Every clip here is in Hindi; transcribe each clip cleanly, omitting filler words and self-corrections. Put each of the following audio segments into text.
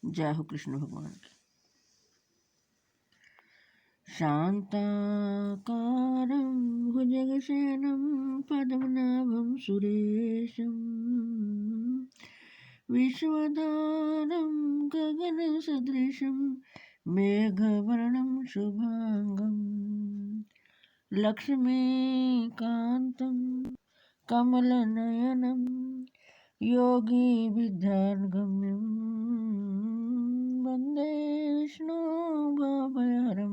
जय हो कृष्ण भगवान की। शान्ताकारं भुजगशयनं पद्मनाभं सुरेशं विश्वधारं गगनसदृशं मेघवर्णं शुभांगं लक्ष्मीकान्तं कमलनयनं योगिविद्यार्गम्यं वन्दे विष्णु भवभयहरं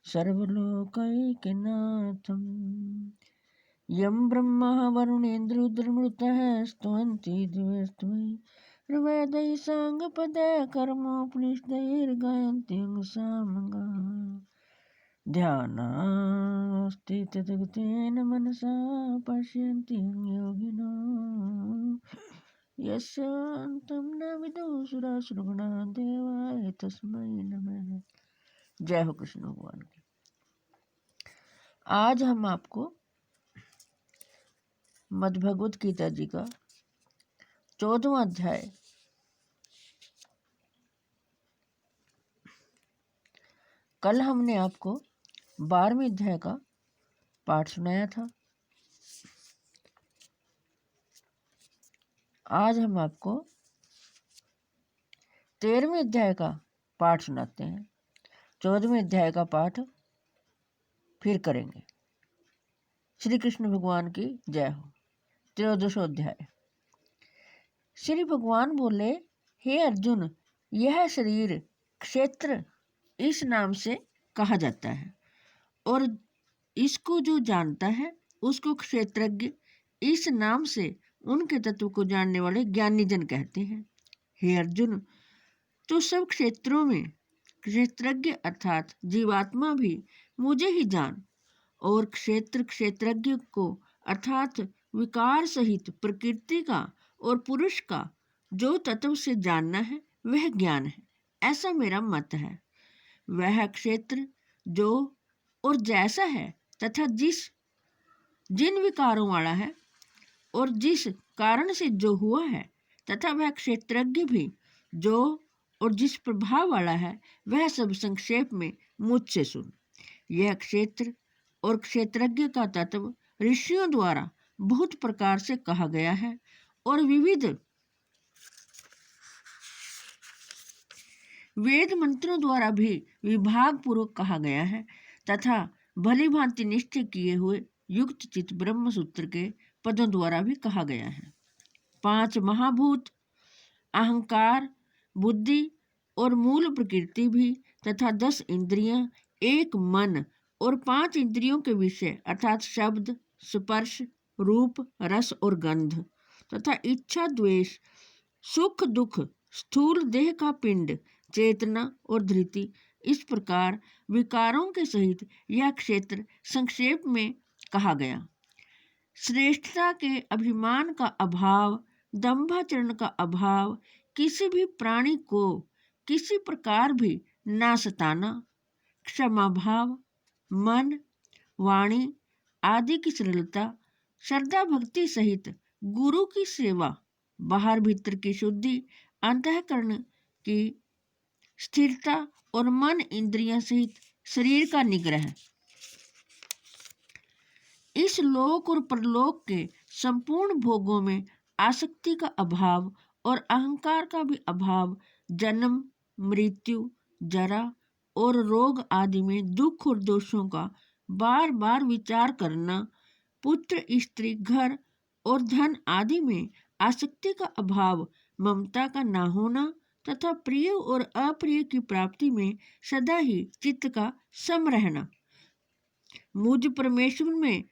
सर्वलोकैकनाथं। यं ब्रह्मा वरुणेन्द्ररुद्रमरुतः स्तुवन्ति दिव्यस्तुति वेदैः साङ्गपदैः कर्मोपनिषदैर्गायन्ति सामगाः। ध्यानास्ते तद्गतेन मनसा पश्यन्ति योगिनो यस्यान्तं न विदुः सुरासुरगणा देवाय तस्मै नमः। जय हो कृष्ण भगवान की। आज हम आपको मद्भगवत गीता जी का 14वां अध्याय कल हमने आपको 12वें अध्याय का पाठ सुनाया था। आज हम आपको 13वें अध्याय का पाठ सुनाते हैं। 14वें अध्याय का पाठ फिर करेंगे। श्री कृष्ण भगवान की जय हो। 13वां अध्याय। श्री भगवान बोले, हे अर्जुन, यह शरीर क्षेत्र इस नाम से कहा जाता है और इसको जो जानता है उसको क्षेत्रज्ञ इस नाम से उनके तत्व को जानने वाले ज्ञानी जन कहते हैं। हे अर्जुन, तो सब क्षेत्रों में क्षेत्रज्ञ अर्थात जीवात्मा भी मुझे ही जान और क्षेत्रज्ञ को अर्थात विकार सहित प्रकृति का और पुरुष का जो तत्व से जानना है वह ज्ञान है, ऐसा मेरा मत है। वह क्षेत्र जो और जैसा है तथा जिन विकारों वाला है और जिस कारण से जो हुआ है तथा वह क्षेत्रज्ञ भी जो और जिस प्रभाव वाला है, वह सब संक्षेप में मुझसे सुन। यह क्षेत्र और क्षेत्रज्ञ का तत्व ऋषियों द्वारा बहुत प्रकार से कहा गया है और विविध वेद मंत्रों द्वारा भी विभाग पूर्वक कहा गया है तथा भली भांति निश्चय किए हुए युक्त चित ब्रह्म सूत्र के पदों द्वारा भी कहा गया है। 5 महाभूत, अहंकार, बुद्धि और मूल प्रकृति भी तथा 10 इंद्रियां, एक मन और 5 इंद्रियों के विषय अर्थात शब्द, स्पर्श, रूप, रस और गंध तथा इच्छा, द्वेष, सुख दुख, स्थूल देह का पिंड, चेतना और धृति, इस प्रकार विकारों के सहित यह क्षेत्र संक्षेप में कहा गया। श्रेष्ठता के अभिमान का अभाव, दंभाचरण का अभाव, किसी भी प्राणी को किसी प्रकार भी ना सताना, क्षमा भाव, मन, वाणी आदि की सरलता, श्रद्धा भक्ति सहित गुरु की सेवा, बाहर भीतर की शुद्धि, अंतःकरण की स्थिरता और मन इंद्रियां सहित शरीर का निग्रह, इस लोक और परलोक के संपूर्ण भोगों में आसक्ति का अभाव और अहंकार का भी अभाव, जन्म, मृत्यु, जरा और रोग आदि में दुख और दोषों का बार बार विचार करना, पुत्र, स्त्री, घर और धन आदि में आसक्ति का अभाव, ममता का ना होना तथा प्रिय और अप्रिय की प्राप्ति में सदा ही चित्त का सम रहना, मुझ परमेश्वर में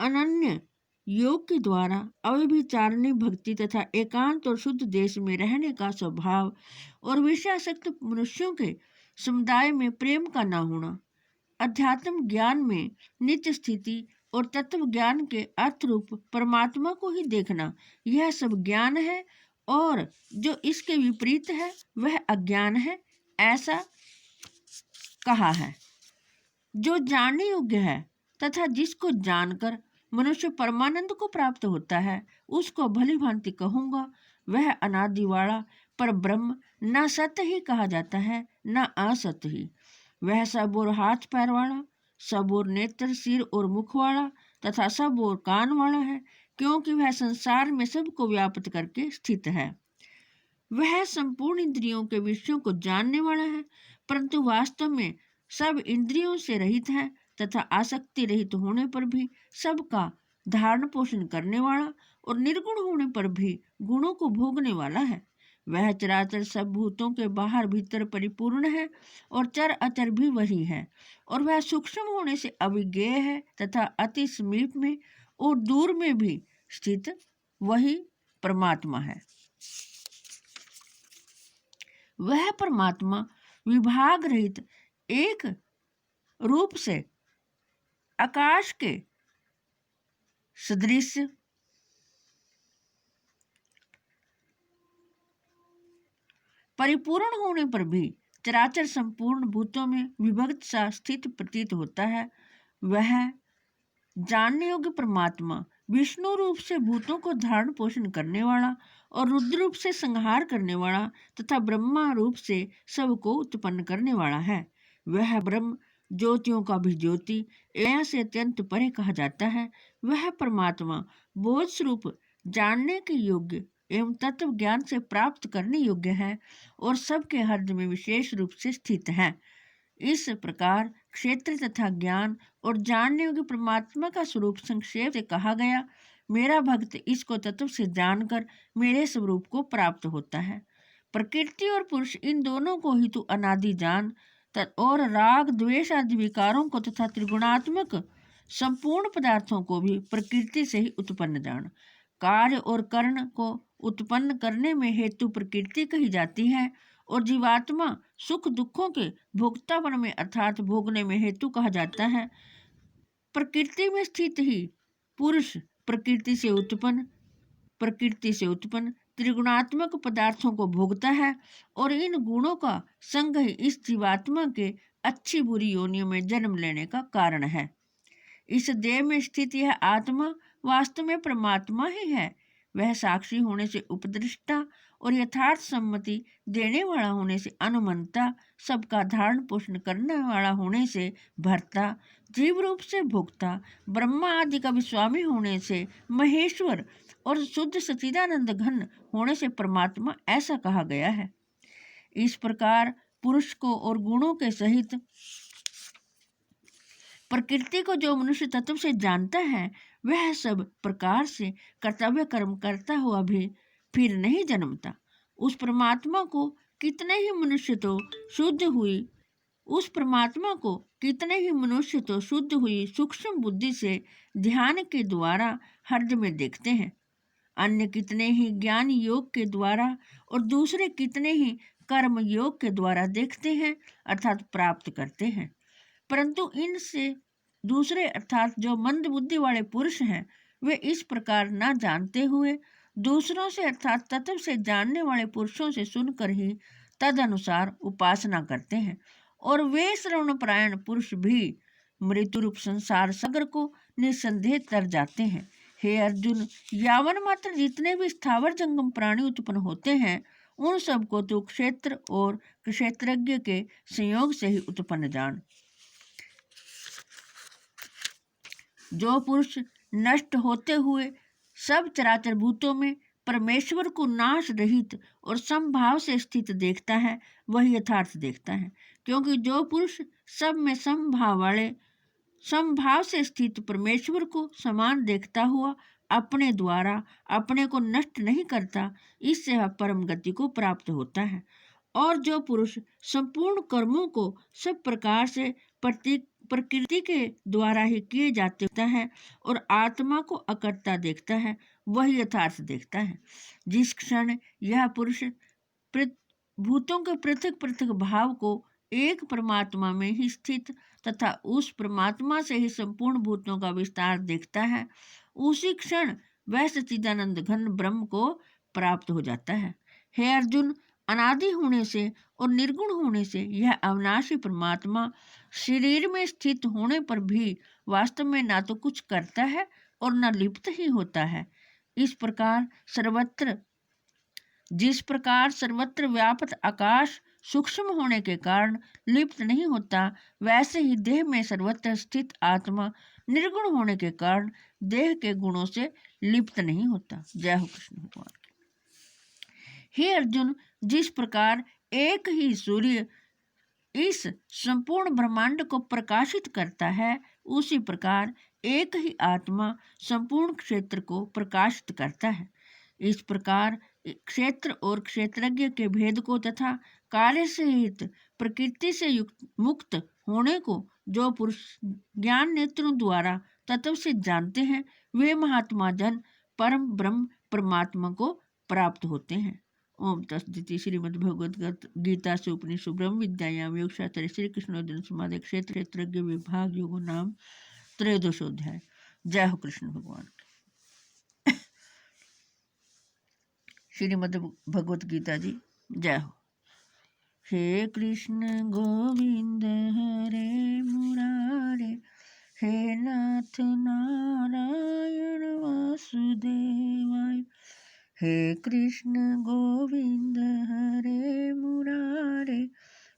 अनन्य योग के द्वारा अव्यभिचारिणी भक्ति तथा एकांत और शुद्ध देश में रहने का स्वभाव और विषयासक्त मनुष्यों के समुदाय में प्रेम का ना होना, अध्यात्म ज्ञान में नित्य स्थिति और तत्व ज्ञान के अर्थ रूप परमात्मा को ही देखना, यह सब ज्ञान है और जो इसके विपरीत है वह अज्ञान है, ऐसा कहा है। जो जानने योग्य है तथा जिसको जानकर मनुष्य परमानंद को प्राप्त होता है, उसको भली भांति कहूँगा, वह अनादि वाला पर ब्रह्म न सत ही कहा जाता है न असत ही। वह सब और हाथ पैर वाला, सब और नेत्र सिर और मुख वाला तथा सब और कान वाला है, क्योंकि वह संसार में सबको व्याप्त करके स्थित है। वह संपूर्ण इंद्रियों के विषयों को जानने वाला है, परंतु वास्तव में सब इंद्रियों से रहित है तथा आसक्ति रहित होने पर भी सबका धारण पोषण करने वाला और निर्गुण होने पर भी गुणों को भोगने वाला है। वह चराचर सब भूतों के बाहर भीतर परिपूर्ण है और चर अचर भी वही है, और वह सूक्ष्म होने से अविज्ञेय है तथा अति समीप में और दूर में भी स्थित वही परमात्मा है। वह परमात्मा विभाग रहित एक रूप से आकाश के सदृश परिपूर्ण होने पर भी चराचर संपूर्ण भूतों में विभक्त सा स्थित प्रतीत होता है। वह जानने योग्य परमात्मा विष्णु रूप से भूतों को धारण पोषण करने वाला और रुद्र रूप से संहार करने वाला तथा ब्रह्मा रूप से सबको उत्पन्न करने वाला है। वह ब्रह्म ज्योतियों का भी ज्योति एवं से अत्यंत परे कहा जाता है। वह परमात्मा बोध स्वरूप जानने के योग्य एवं तत्व ज्ञान से प्राप्त करने योग्य है और सबके हृदय में विशेष रूप से स्थित है। इस प्रकार क्षेत्र तथा ज्ञान और जानने योग्य परमात्मा का स्वरूप संक्षेप से कहा गया। मेरा भक्त इसको तत्व से जानकर मेरे स्वरूप को प्राप्त होता है। प्रकृति और पुरुष इन दोनों को ही तू अनादि जान और राग द्वेष आदि विकारों को तथा त्रिगुणात्मक संपूर्ण पदार्थों को भी प्रकृति से ही उत्पन्न जान। कार्य और कर्ण को उत्पन्न करने में हेतु प्रकृति कही जाती है और जीवात्मा सुख दुखों के भोक्तापन में अर्थात भोगने में हेतु कहा जाता है। प्रकृति में स्थित ही पुरुष प्रकृति से उत्पन्न त्रिगुणात्मक पदार्थों को भोगता है और इन गुणों का संग ही इस जीवात्मा के अच्छी बुरी योनियों में जन्म लेने का कारण है। इस देह में स्थित यह आत्मा वास्तव में परमात्मा ही है। वह साक्षी होने से उपदृष्टा और यथार्थ सम्मति देने वाला होने से अनुमंता, सबका धारण पोषण करने वाला होने से भर्ता, जीव रूप से भोक्ता, ब्रह्मा आदि का स्वामी होने से महेश्वर और शुद्ध सच्चिदानंद घन होने से परमात्मा ऐसा कहा गया है। इस प्रकार पुरुष को और गुणों के सहित प्रकृति को जो मनुष्य तत्व से जानता है, वह सब प्रकार से कर्तव्य कर्म करता हुआ भी फिर नहीं जन्मता। उस परमात्मा को कितने ही मनुष्य तो शुद्ध हुई सूक्ष्म बुद्धि से ध्यान के द्वारा हृदय में देखते हैं, अन्य कितने ही ज्ञान योग के द्वारा और दूसरे कितने ही कर्म योग के द्वारा देखते हैं अर्थात प्राप्त करते हैं। परंतु इनसे दूसरे अर्थात जो मंद बुद्धि वाले पुरुष हैं, वे इस प्रकार न जानते हुए दूसरों से अर्थात तत्व से जानने वाले पुरुषों से सुनकर ही तद अनुसार उपासना करते हैं, और वे श्रवणपरायण पुरुष भी मृत्यु रूप संसार सागर को निसंदेह तर जाते हैं। हे अर्जुन, यावन मात्र जितने भी स्थावर जंगम प्राणी उत्पन्न होते हैं, उन सबको तो क्षेत्र और क्षेत्रज्ञ के संयोग से ही उत्पन्न जान। जो पुरुष नष्ट होते हुए सब चराचर भूतों में परमेश्वर को नाश रहित और समभाव से स्थित देखता है, वही यथार्थ देखता है। क्योंकि जो पुरुष सब में समभाव से स्थित परमेश्वर को समान देखता हुआ अपने द्वारा अपने को नष्ट नहीं करता, इससे वह परम गति को प्राप्त होता है। और जो पुरुष संपूर्ण कर्मों को सब प्रकार से प्रकृति के द्वारा ही किए जाते हैं और आत्मा को अकर्ता देखता है, वही यथार्थ देखता है। जिस क्षण यह पुरुष भूतों के पृथक पृथक भाव को एक परमात्मा में ही स्थित तथा उस परमात्मा से ही संपूर्ण भूतों का विस्तार देखता है, उसी क्षण वह सच्चिदानंद घन ब्रह्म को प्राप्त हो जाता है। हे अर्जुन, अनादि होने से और निर्गुण होने से यह अविनाशी परमात्मा शरीर में स्थित होने पर भी वास्तव में ना तो कुछ करता है और न लिप्त ही होता है। इस प्रकार सर्वत्र जिस प्रकार सर्वत्र व्याप्त आकाश सूक्ष्म होने के कारण लिप्त नहीं होता, वैसे ही देह में सर्वत्र स्थित आत्मा निर्गुण होने के कारण देह के गुणों से लिप्त नहीं होता। जय हो कृष्ण भगवान की। हे अर्जुन, जिस प्रकार एक ही सूर्य इस संपूर्ण ब्रह्मांड को प्रकाशित करता है, उसी प्रकार एक ही आत्मा संपूर्ण क्षेत्र को प्रकाशित करता है। इस प्रकार क्षेत्र और क्षेत्रज्ञ के भेद को तथा कार्य सहित प्रकृति से युक्त मुक्त होने को जो पुरुष ज्ञान नेत्रों द्वारा तत्व से जानते हैं, वे महात्मा जन परम ब्रह्म परमात्मा को प्राप्त होते हैं। ओम तत्सदिति। श्रीमद् भगवद गीता से उपनिषद ब्रह्म विद्यायाम योग शास्त्र श्री कृष्ण अर्जुन संवाद क्षेत्रज्ञ विभाग योग नाम त्रयोदशोध्याय। जय हो कृष्ण भगवान। श्रीमद् भगवत गीता जी जय हो। हे कृष्ण गोविंद हरे मुरारे, हे नाथ नारायण वासुदेवाय। हे कृष्ण गोविंद हरे मुरारे,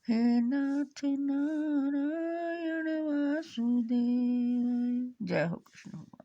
हे नाथ नारायण वासुदेवाय। जय हो कृष्ण।